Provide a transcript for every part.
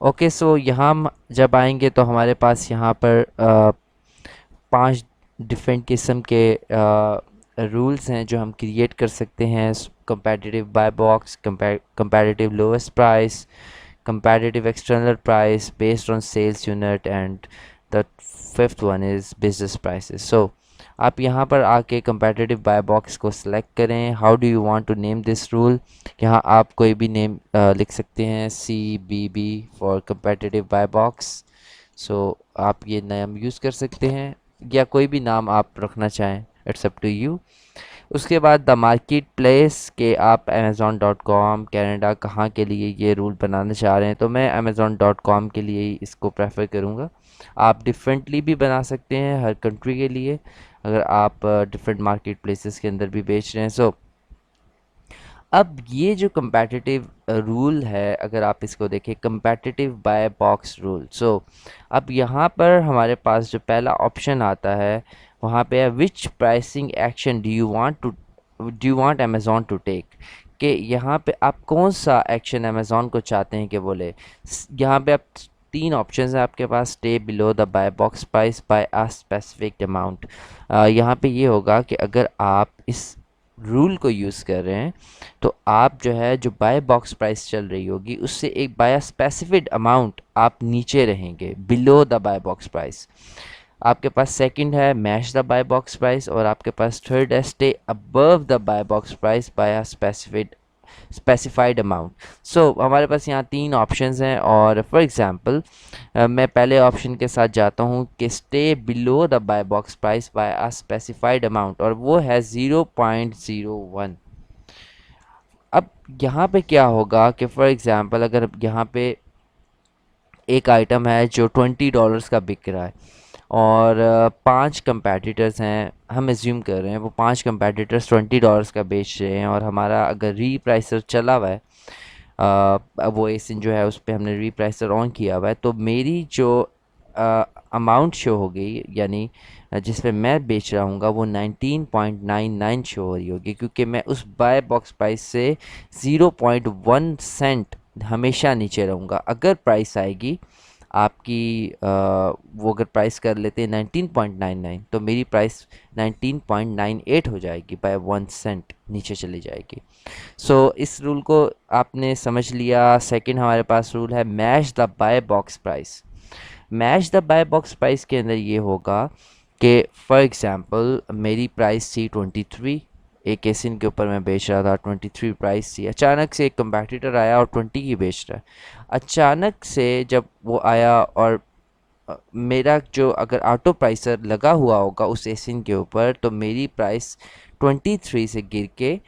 Okay, सो यहाँ हम जब आएंगे तो हमारे पास यहाँ पर 5 डिफरेंट किस्म के रूल्स हैं जो हम क्रिएट कर सकते हैं। Competitive buy box, competitive lowest price, competitive external price based on sales unit, and the fifth one is business prices. So आप यहाँ पर आके competitive buy box को select करें। how do you want to name this rule? यहाँ आप कोई भी नेम लिख सकते हैं, CBB for competitive buy box। so आप ये नाम यूज़ कर सकते हैं या कोई भी नाम आप रखना चाहें, इट्स अप टू यू। उसके बाद द मार्केट प्लेस के आप अमेज़ोन.com कनाडा कहाँ के लिए ये रूल बनाना चाह रहे हैं, तो मैं अमेज़ोन.com के लिए ही इसको प्रेफर करूँगा। आप डिफरेंटली भी बना सकते हैं हर कंट्री के लिए, अगर आप डिफरेंट मार्केट प्लेसेस के अंदर भी बेच रहे हैं। सो अब ये जो competitive रूल है, अगर आप इसको देखें, competitive बाय बॉक्स रूल। सो अब यहाँ पर हमारे पास जो पहला ऑप्शन आता है वहाँ पे है which pricing action do you want Amazon to take, कि यहाँ पे आप कौन सा एक्शन अमेज़ॉन को चाहते हैं कि बोले। यहाँ पे आप 3 ऑप्शन हैं आपके पास, stay below the buy box price by a specific amount. यहाँ पे ये होगा कि अगर आप इस रूल को यूज़ कर रहे हैं तो आप जो है जो बाय बॉक्स प्राइस चल रही होगी उससे एक बाय स्पेसिफिड अमाउंट आप नीचे रहेंगे, below the buy box price. आपके पास सेकंड है match the buy box price, और आपके पास थर्ड है stay above the buy box price by a specified amount. So हमारे पास यहाँ 3 ऑप्शंस हैं, और फॉर एग्जांपल मैं पहले ऑप्शन के साथ जाता हूँ कि stay below the buy box price by a specified amount, और वो है 0.01। अब यहाँ पे क्या होगा कि फॉर एग्जांपल अगर यहाँ पे एक आइटम है जो $20 का बिक रहा है, और 5 कंपेटिटर्स हैं, हम एज्यूम कर रहे हैं वो 5 कंपेटिटर्स $20 का बेच रहे हैं, और हमारा अगर रीप्राइसर चला हुआ है, अब वो एसिन जो है उस पर हमने रीप्राइसर ऑन किया हुआ है, तो मेरी जो अमाउंट शो हो गई, यानी जिस पे मैं बेच रहा हूँ वो 19.99 शो हो रही होगी, क्योंकि मैं उस बाय बॉक्स प्राइस से 0.1 सेंट हमेशा नीचे रहूँगा। अगर प्राइस आएगी आपकी वो अगर प्राइस कर लेते हैं 19.99, तो मेरी प्राइस 19.98 हो जाएगी, बाय 1 सेंट नीचे चली जाएगी। सो इस रूल को आपने समझ लिया। सेकंड हमारे पास रूल है match the buy box price. Match the buy box price के अंदर ये होगा कि फॉर एग्जांपल मेरी प्राइस थी 23, एक एसिन के ऊपर मैं बेच रहा था, 23 प्राइस थी। अचानक से एक कंपैटिटर आया और 20 की बेच रहा है। अचानक से जब वो आया और मेरा जो अगर ऑटो प्राइसर लगा हुआ होगा उस एसिन के ऊपर, तो मेरी प्राइस 23 से गिर के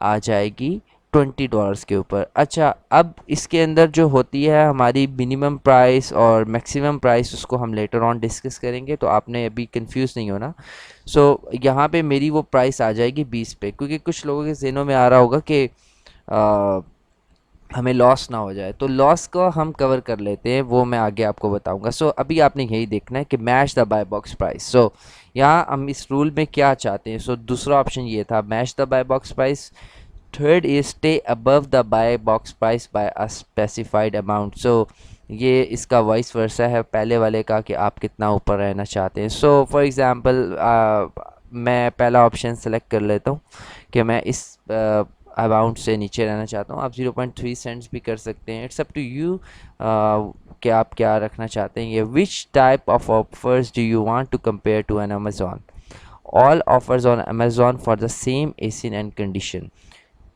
आ जाएगी $20 के ऊपर। अच्छा, अब इसके अंदर जो होती है हमारी मिनिमम प्राइस और मैक्सिमम प्राइस, उसको हम लेटर ऑन डिस्कस करेंगे, तो आपने अभी कंफ्यूज नहीं होना। सो यहाँ पे मेरी वो प्राइस आ जाएगी 20 पे, क्योंकि कुछ लोगों के जहनों में आ रहा होगा कि हमें लॉस ना हो जाए, तो लॉस को हम कवर कर लेते हैं, वो मैं आगे आपको बताऊंगा। सो अभी आपने यही देखना है कि match the buy box price. So यहाँ हम इस रूल में क्या चाहते हैं। सो दूसरा ऑप्शन ये था match the buy box price. Third is stay above the buy box price by a specified amount. So ये इसका वाइस वर्सा है पहले वाले का, कि आप कितना ऊपर रहना चाहते हैं। सो फॉर एग्जांपल मैं पहला ऑप्शन सेलेक्ट कर लेता हूँ कि मैं इस अमाउंट से नीचे रहना चाहता हूँ। आप 0.3 सेंट्स भी कर सकते हैं, इट्स अप टू यू कि आप क्या रखना चाहते हैं। ये which type of offers do you want to compare to an Amazon, all offers on Amazon for the same ASIN and condition.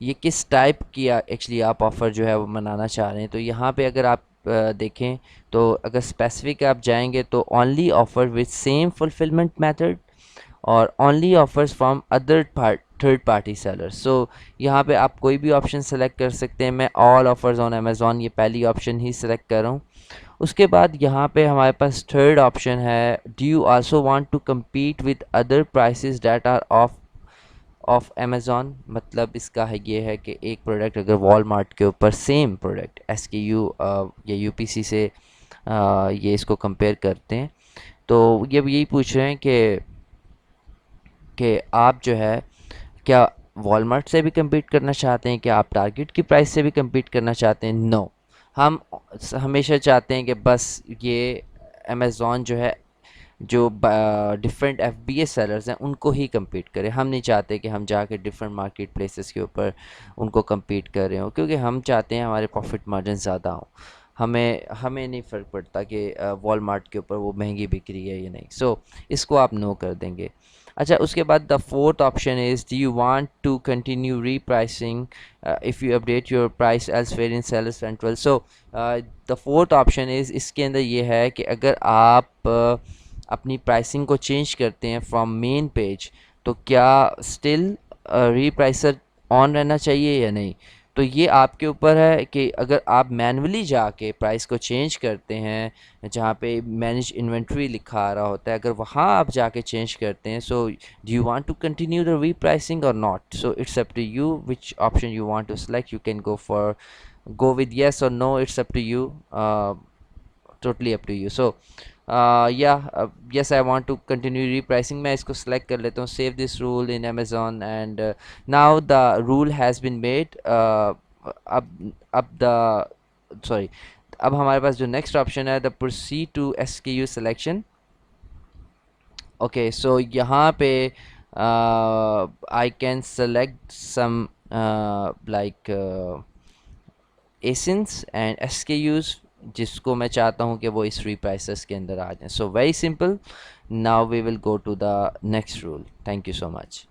ये किस टाइप की एक्चुअली आप ऑफ़र जो है वो मनाना चाह रहे हैं। तो यहाँ पे अगर आप देखें, तो अगर स्पेसिफिक आप जाएंगे तो only offer with same fulfilment method, और only offers from other third party sellers. So यहाँ पे आप कोई भी ऑप्शन सेलेक्ट कर सकते हैं। मैं ऑल ऑफर्स ऑन अमेज़ॉन ये पहली ऑप्शन ही सेलेक्ट कर रहा हूँ। उसके बाद यहाँ पे हमारे पास थर्ड ऑप्शन है do you also want to compete with other prices that are of Amazon. मतलब इसका है ये है कि एक प्रोडक्ट अगर वॉलमार्ट के ऊपर सेम प्रोडक्ट SKU या UPC से ये इसको कंपेयर करते हैं, तो ये यही पूछ रहे हैं कि आप जो है क्या वॉलमार्ट से भी compete करना चाहते हैं, क्या आप टारगेट की प्राइस से भी compete करना चाहते हैं। नो, हम हमेशा चाहते हैं कि बस ये अमेज़ॉन जो है, जो डिफरेंट एफबीए सेलर्स हैं उनको ही compete करे। हम नहीं चाहते कि हम जाके डिफरेंट मार्केट प्लेसेस के ऊपर उनको compete कर रहे हो, क्योंकि हम चाहते हैं हमारे प्रॉफिट मार्जिन ज़्यादा हों। हमें हमें नहीं फ़र्क पड़ता कि वॉलमार्ट के ऊपर वो महंगी बिक रही है या नहीं। सो इसको आप नो कर देंगे। अच्छा, उसके बाद the fourth option is, do you want to continue repricing if you update your price elsewhere in seller central. So the fourth option is, इसके अंदर ये है कि अगर आप अपनी प्राइसिंग को चेंज करते हैं फ्रॉम मेन पेज, तो क्या स्टिल रीप्राइसर ऑन रहना चाहिए या नहीं। तो ये आपके ऊपर है कि अगर आप मैन्युअली जाके प्राइस को चेंज करते हैं, जहाँ पे मैनेज इन्वेंट्री लिखा आ रहा होता है, अगर वहाँ आप जाके चेंज करते हैं, so do you want to continue the repricing और not. So it's up to you which option you want to select. You can go with yes or no, it's up to you, totally up to you. So yeah, yes, I want to continue repricing. मैं इसको select कर लेता हूँ, save this rule in Amazon, and now the rule has been made. अब the sorry, अब हमारे पास जो next option है, the proceed to SKU selection. Okay, so यहाँ पे I can select some like ASINs and SKUs जिसको मैं चाहता हूँ कि वो इस reprices के अंदर आ जाएं. So very simple. Now we will go to the next rule. Thank you so much.